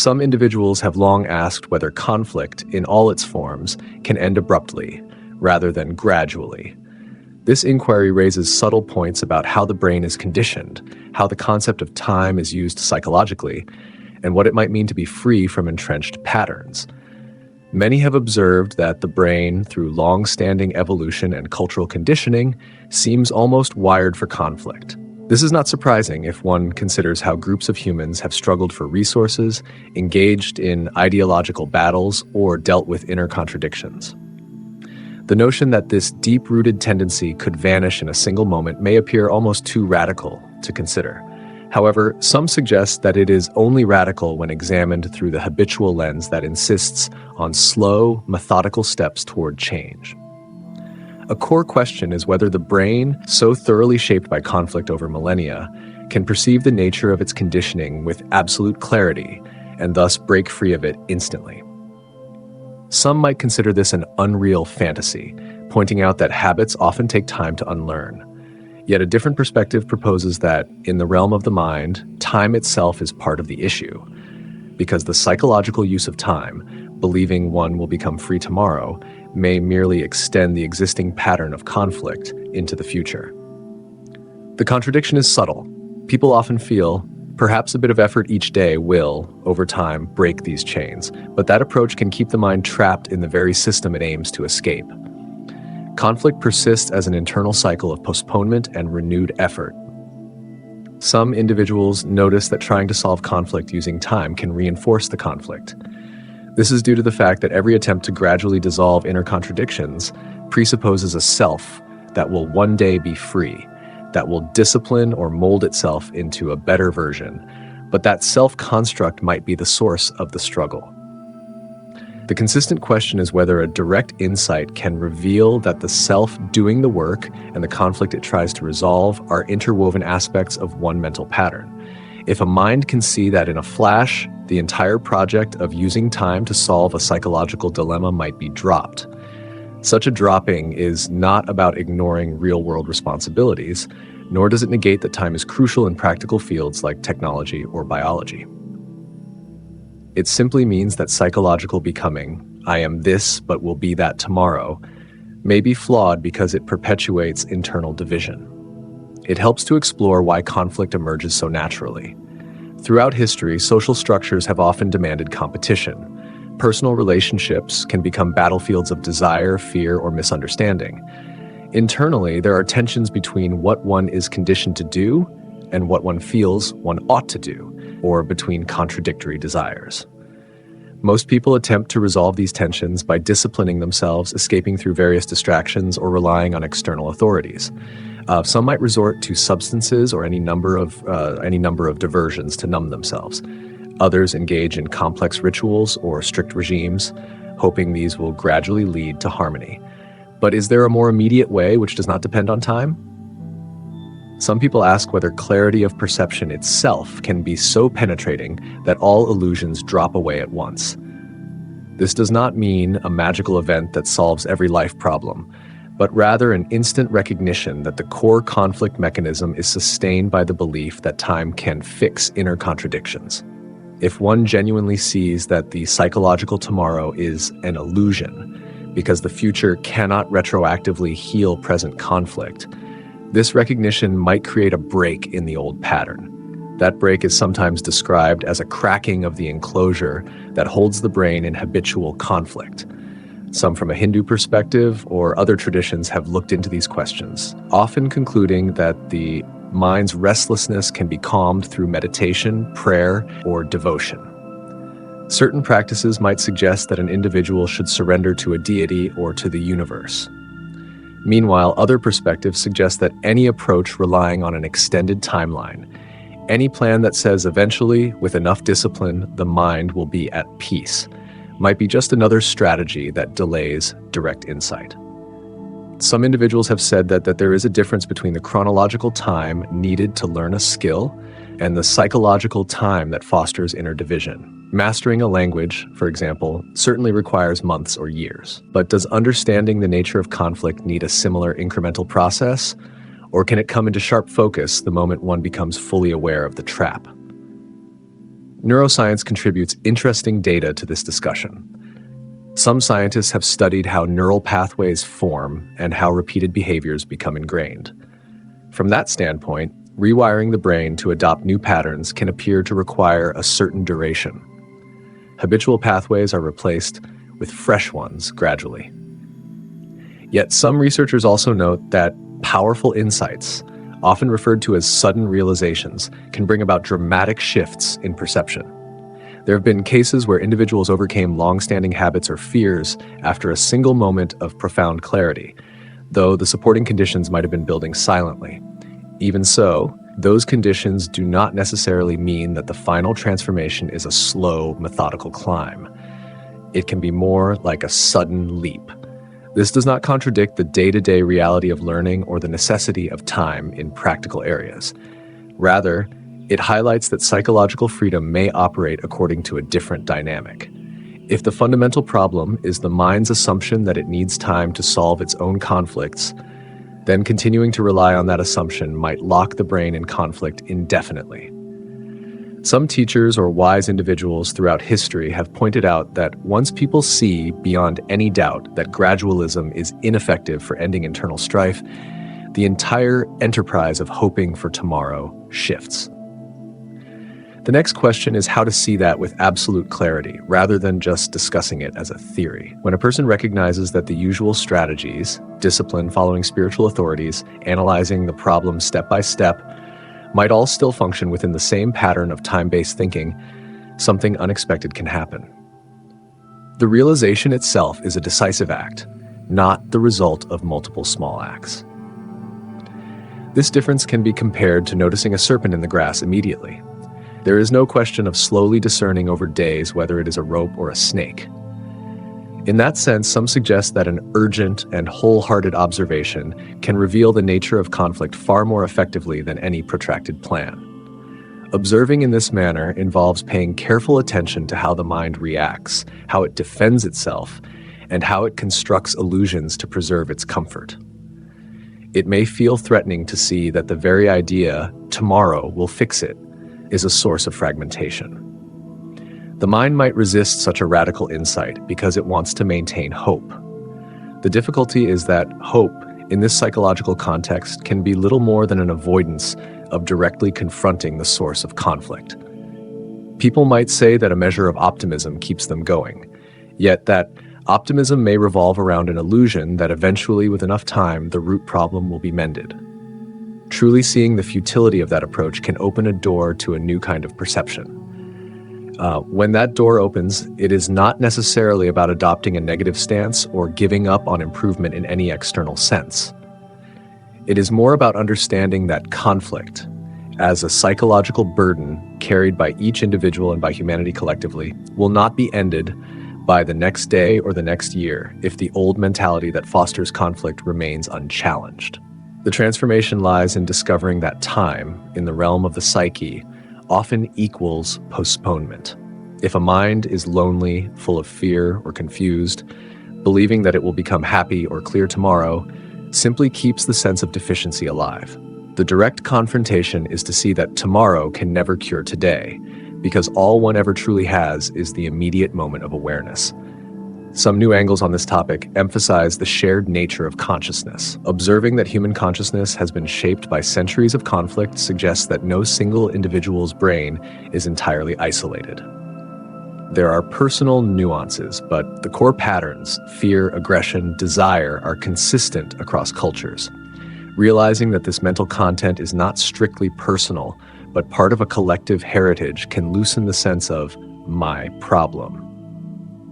Some individuals have long asked whether conflict, in all its forms, can end abruptly, rather than gradually. This inquiry raises subtle points about how the brain is conditioned, how the concept of time is used psychologically, and what it might mean to be free from entrenched patterns. Many have observed that the brain, through long-standing evolution and cultural conditioning, seems almost wired for conflict. This is not surprising if one considers how groups of humans have struggled for resources, engaged in ideological battles, or dealt with inner contradictions. The notion that this deep-rooted tendency could vanish in a single moment may appear almost too radical to consider. However, some suggest that it is only radical when examined through the habitual lens that insists on slow, methodical steps toward change. A core question is whether the brain, so thoroughly shaped by conflict over millennia, can perceive the nature of its conditioning with absolute clarity and thus break free of it instantly. Some might consider this an unreal fantasy, pointing out that habits often take time to unlearn. Yet a different perspective proposes that, in the realm of the mind, time itself is part of the issue, because the psychological use of time, believing one will become free tomorrow, may merely extend the existing pattern of conflict into the future. The contradiction is subtle. People often feel, perhaps a bit of effort each day will, over time, break these chains, but that approach can keep the mind trapped in the very system it aims to escape. Conflict persists as an internal cycle of postponement and renewed effort. Some individuals notice that trying to solve conflict using time can reinforce the conflict. This is due to the fact that every attempt to gradually dissolve inner contradictions presupposes a self that will one day be free, that will discipline or mold itself into a better version, but that self-construct might be the source of the struggle. The consistent question is whether a direct insight can reveal that the self doing the work and the conflict it tries to resolve are interwoven aspects of one mental pattern. If a mind can see that in a flash, the entire project of using time to solve a psychological dilemma might be dropped. Such a dropping is not about ignoring real-world responsibilities, nor does it negate that time is crucial in practical fields like technology or biology. It simply means that psychological becoming, I am this but will be that tomorrow, may be flawed because it perpetuates internal division. It helps to explore why conflict emerges so naturally. Throughout history, social structures have often demanded competition. Personal relationships can become battlefields of desire, fear, or misunderstanding. Internally, there are tensions between what one is conditioned to do and what one feels one ought to do, or between contradictory desires. Most people attempt to resolve these tensions by disciplining themselves, escaping through various distractions, or relying on external authorities. Some might resort to substances or any number of diversions to numb themselves. Others engage in complex rituals or strict regimes, hoping these will gradually lead to harmony. But is there a more immediate way which does not depend on time? Some people ask whether clarity of perception itself can be so penetrating that all illusions drop away at once. This does not mean a magical event that solves every life problem, but rather an instant recognition that the core conflict mechanism is sustained by the belief that time can fix inner contradictions. If one genuinely sees that the psychological tomorrow is an illusion, because the future cannot retroactively heal present conflict, this recognition might create a break in the old pattern. That break is sometimes described as a cracking of the enclosure that holds the brain in habitual conflict. Some from a Hindu perspective or other traditions have looked into these questions, often concluding that the mind's restlessness can be calmed through meditation, prayer, or devotion. Certain practices might suggest that an individual should surrender to a deity or to the universe. Meanwhile, other perspectives suggest that any approach relying on an extended timeline, any plan that says eventually, with enough discipline, the mind will be at peace, might be just another strategy that delays direct insight. Some individuals have said that there is a difference between the chronological time needed to learn a skill and the psychological time that fosters inner division. Mastering a language, for example, certainly requires months or years. But does understanding the nature of conflict need a similar incremental process? Or can it come into sharp focus the moment one becomes fully aware of the trap? Neuroscience contributes interesting data to this discussion. Some scientists have studied how neural pathways form and how repeated behaviors become ingrained. From that standpoint, rewiring the brain to adopt new patterns can appear to require a certain duration. Habitual pathways are replaced with fresh ones gradually. Yet some researchers also note that powerful insights, often referred to as sudden realizations, can bring about dramatic shifts in perception. There have been cases where individuals overcame long-standing habits or fears after a single moment of profound clarity, though the supporting conditions might have been building silently. Even so, those conditions do not necessarily mean that the final transformation is a slow, methodical climb. It can be more like a sudden leap. This does not contradict the day-to-day reality of learning or the necessity of time in practical areas. Rather, it highlights that psychological freedom may operate according to a different dynamic. If the fundamental problem is the mind's assumption that it needs time to solve its own conflicts, then continuing to rely on that assumption might lock the brain in conflict indefinitely. Some teachers or wise individuals throughout history have pointed out that once people see beyond any doubt that gradualism is ineffective for ending internal strife, the entire enterprise of hoping for tomorrow shifts. The next question is how to see that with absolute clarity, rather than just discussing it as a theory. When a person recognizes that the usual strategies, discipline following spiritual authorities, analyzing the problem step by step, might all still function within the same pattern of time-based thinking, something unexpected can happen. The realization itself is a decisive act, not the result of multiple small acts. This difference can be compared to noticing a serpent in the grass immediately. There is no question of slowly discerning over days whether it is a rope or a snake. In that sense, some suggest that an urgent and wholehearted observation can reveal the nature of conflict far more effectively than any protracted plan. Observing in this manner involves paying careful attention to how the mind reacts, how it defends itself, and how it constructs illusions to preserve its comfort. It may feel threatening to see that the very idea, tomorrow will fix it, is a source of fragmentation. The mind might resist such a radical insight because it wants to maintain hope. The difficulty is that hope, in this psychological context, can be little more than an avoidance of directly confronting the source of conflict. People might say that a measure of optimism keeps them going, yet that optimism may revolve around an illusion that eventually, with enough time, the root problem will be mended. Truly seeing the futility of that approach can open a door to a new kind of perception. When that door opens, it is not necessarily about adopting a negative stance or giving up on improvement in any external sense. It is more about understanding that conflict, as a psychological burden carried by each individual and by humanity collectively, will not be ended by the next day or the next year if the old mentality that fosters conflict remains unchallenged. The transformation lies in discovering that time, in the realm of the psyche, often equals postponement. If a mind is lonely, full of fear, or confused, believing that it will become happy or clear tomorrow simply keeps the sense of deficiency alive. The direct confrontation is to see that tomorrow can never cure today, because all one ever truly has is the immediate moment of awareness. Some new angles on this topic emphasize the shared nature of consciousness. Observing that human consciousness has been shaped by centuries of conflict suggests that no single individual's brain is entirely isolated. There are personal nuances, but the core patterns, fear, aggression, desire, are consistent across cultures. Realizing that this mental content is not strictly personal, but part of a collective heritage can loosen the sense of my problem.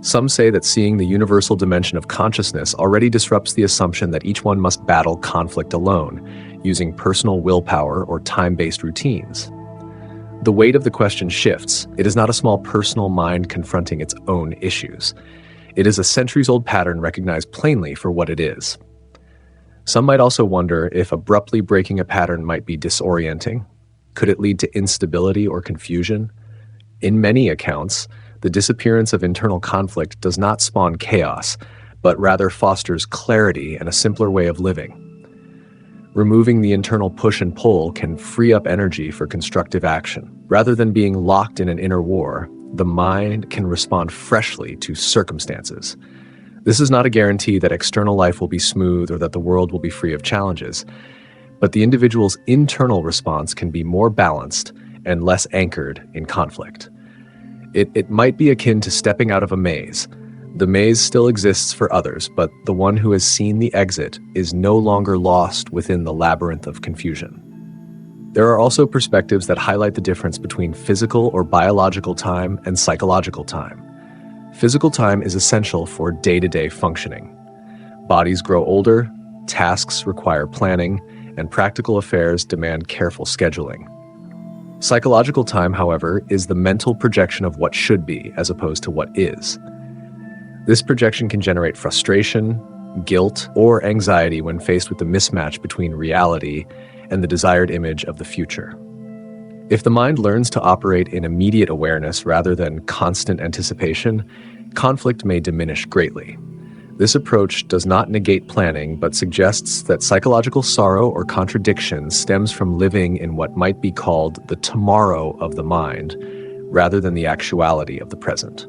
Some say that seeing the universal dimension of consciousness already disrupts the assumption that each one must battle conflict alone, using personal willpower or time-based routines. The weight of the question shifts. It is not a small personal mind confronting its own issues. It is a centuries-old pattern recognized plainly for what it is. Some might also wonder if abruptly breaking a pattern might be disorienting. Could it lead to instability or confusion? In many accounts, the disappearance of internal conflict does not spawn chaos, but rather fosters clarity and a simpler way of living. Removing the internal push and pull can free up energy for constructive action. Rather than being locked in an inner war, the mind can respond freshly to circumstances. This is not a guarantee that external life will be smooth or that the world will be free of challenges, but the individual's internal response can be more balanced and less anchored in conflict. It might be akin to stepping out of a maze. The maze still exists for others, but the one who has seen the exit is no longer lost within the labyrinth of confusion. There are also perspectives that highlight the difference between physical or biological time and psychological time. Physical time is essential for day-to-day functioning. Bodies grow older, tasks require planning, and practical affairs demand careful scheduling. Psychological time, however, is the mental projection of what should be as opposed to what is. This projection can generate frustration, guilt, or anxiety when faced with the mismatch between reality and the desired image of the future. If the mind learns to operate in immediate awareness rather than constant anticipation, conflict may diminish greatly. This approach does not negate planning, but suggests that psychological sorrow or contradiction stems from living in what might be called the tomorrow of the mind, rather than the actuality of the present.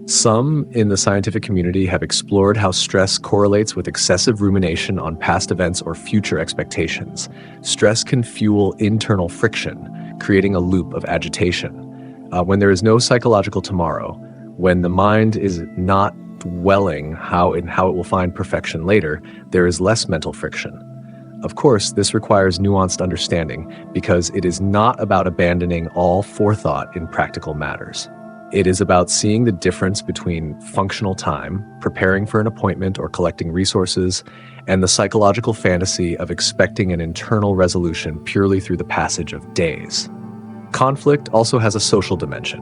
Some in the scientific community have explored how stress correlates with excessive rumination on past events or future expectations. Stress can fuel internal friction, creating a loop of agitation. When there is no psychological tomorrow, when the mind is not dwelling how it will find perfection later, there is less mental friction. Of course, this requires nuanced understanding because it is not about abandoning all forethought in practical matters. It is about seeing the difference between functional time, preparing for an appointment or collecting resources, and the psychological fantasy of expecting an internal resolution purely through the passage of days. Conflict also has a social dimension.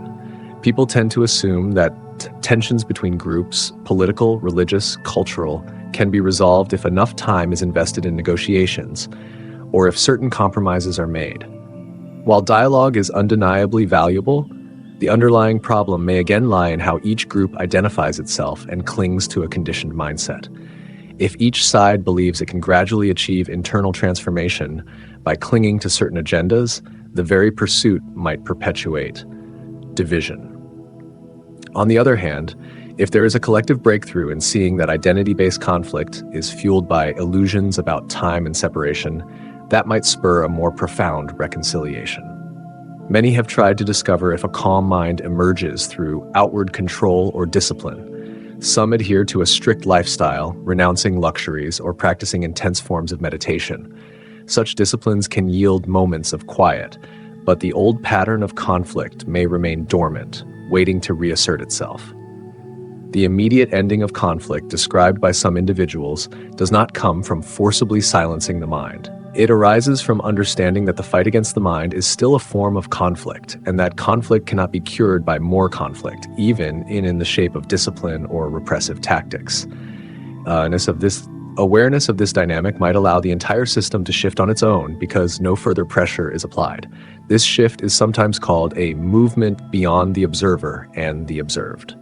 People tend to assume that tensions between groups, political, religious, cultural, can be resolved if enough time is invested in negotiations, or if certain compromises are made. While dialogue is undeniably valuable, the underlying problem may again lie in how each group identifies itself and clings to a conditioned mindset. If each side believes it can gradually achieve internal transformation by clinging to certain agendas, the very pursuit might perpetuate division. On the other hand, if there is a collective breakthrough in seeing that identity-based conflict is fueled by illusions about time and separation, that might spur a more profound reconciliation. Many have tried to discover if a calm mind emerges through outward control or discipline. Some adhere to a strict lifestyle, renouncing luxuries or practicing intense forms of meditation. Such disciplines can yield moments of quiet, but the old pattern of conflict may remain dormant, waiting to reassert itself. The immediate ending of conflict described by some individuals does not come from forcibly silencing the mind. It arises from understanding that the fight against the mind is still a form of conflict, and that conflict cannot be cured by more conflict, even in the shape of discipline or repressive tactics. Awareness of this dynamic might allow the entire system to shift on its own because no further pressure is applied. This shift is sometimes called a movement beyond the observer and the observed.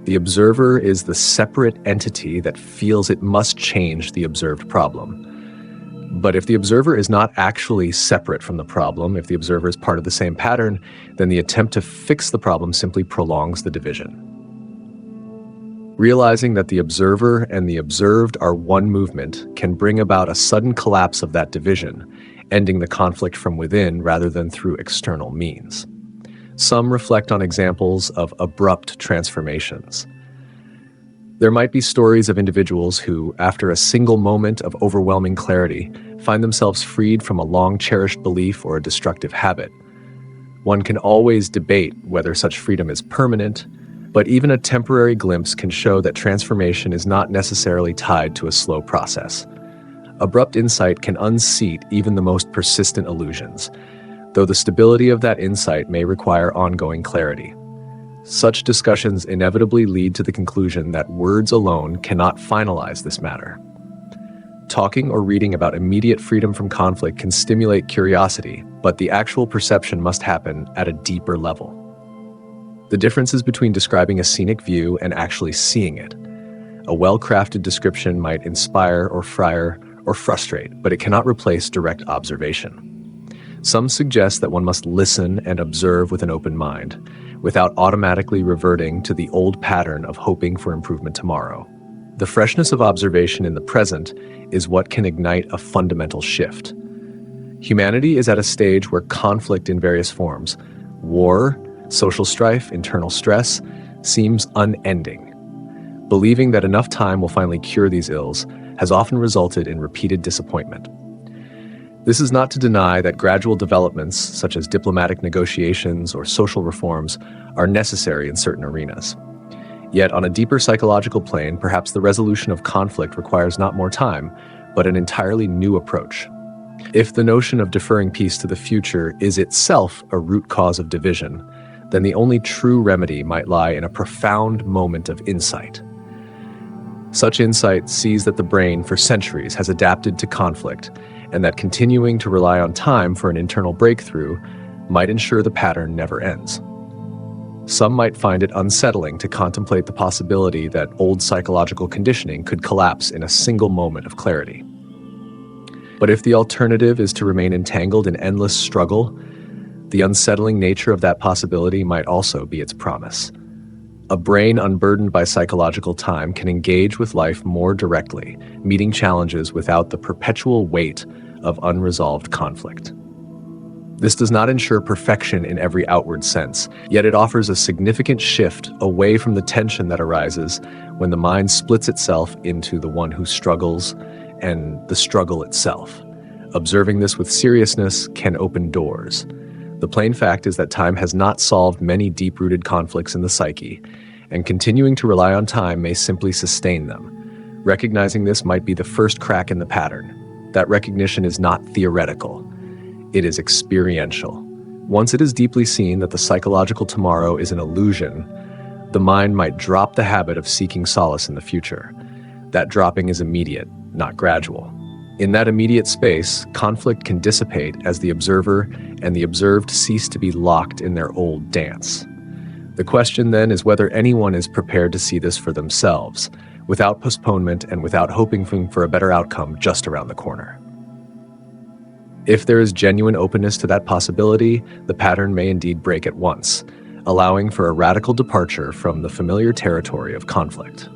The observer is the separate entity that feels it must change the observed problem. But if the observer is not actually separate from the problem, if the observer is part of the same pattern, then the attempt to fix the problem simply prolongs the division. Realizing that the observer and the observed are one movement can bring about a sudden collapse of that division, ending the conflict from within rather than through external means. Some reflect on examples of abrupt transformations. There might be stories of individuals who, after a single moment of overwhelming clarity, find themselves freed from a long-cherished belief or a destructive habit. One can always debate whether such freedom is permanent, but even a temporary glimpse can show that transformation is not necessarily tied to a slow process. Abrupt insight can unseat even the most persistent illusions, though the stability of that insight may require ongoing clarity. Such discussions inevitably lead to the conclusion that words alone cannot finalize this matter. Talking or reading about immediate freedom from conflict can stimulate curiosity, but the actual perception must happen at a deeper level. The differences between describing a scenic view and actually seeing it. A well-crafted description might inspire or or frustrate, but it cannot replace direct observation. Some suggest that one must listen and observe with an open mind, without automatically reverting to the old pattern of hoping for improvement tomorrow. The freshness of observation in the present is what can ignite a fundamental shift. Humanity is at a stage where conflict in various forms, war, social strife, internal stress, seems unending. Believing that enough time will finally cure these ills has often resulted in repeated disappointment. This is not to deny that gradual developments, such as diplomatic negotiations or social reforms, are necessary in certain arenas. Yet, on a deeper psychological plane, perhaps the resolution of conflict requires not more time, but an entirely new approach. If the notion of deferring peace to the future is itself a root cause of division, then the only true remedy might lie in a profound moment of insight. Such insight sees that the brain, for centuries, has adapted to conflict, and that continuing to rely on time for an internal breakthrough might ensure the pattern never ends. Some might find it unsettling to contemplate the possibility that old psychological conditioning could collapse in a single moment of clarity. But if the alternative is to remain entangled in endless struggle, the unsettling nature of that possibility might also be its promise. A brain unburdened by psychological time can engage with life more directly, meeting challenges without the perpetual weight of unresolved conflict. This does not ensure perfection in every outward sense, yet it offers a significant shift away from the tension that arises when the mind splits itself into the one who struggles and the struggle itself. Observing this with seriousness can open doors. The plain fact is that time has not solved many deep-rooted conflicts in the psyche, and continuing to rely on time may simply sustain them. Recognizing this might be the first crack in the pattern. That recognition is not theoretical. It is experiential. Once it is deeply seen that the psychological tomorrow is an illusion, the mind might drop the habit of seeking solace in the future. That dropping is immediate, not gradual. In that immediate space, conflict can dissipate as the observer and the observed cease to be locked in their old dance. The question then is whether anyone is prepared to see this for themselves, without postponement and without hoping for a better outcome just around the corner. If there is genuine openness to that possibility, the pattern may indeed break at once, allowing for a radical departure from the familiar territory of conflict.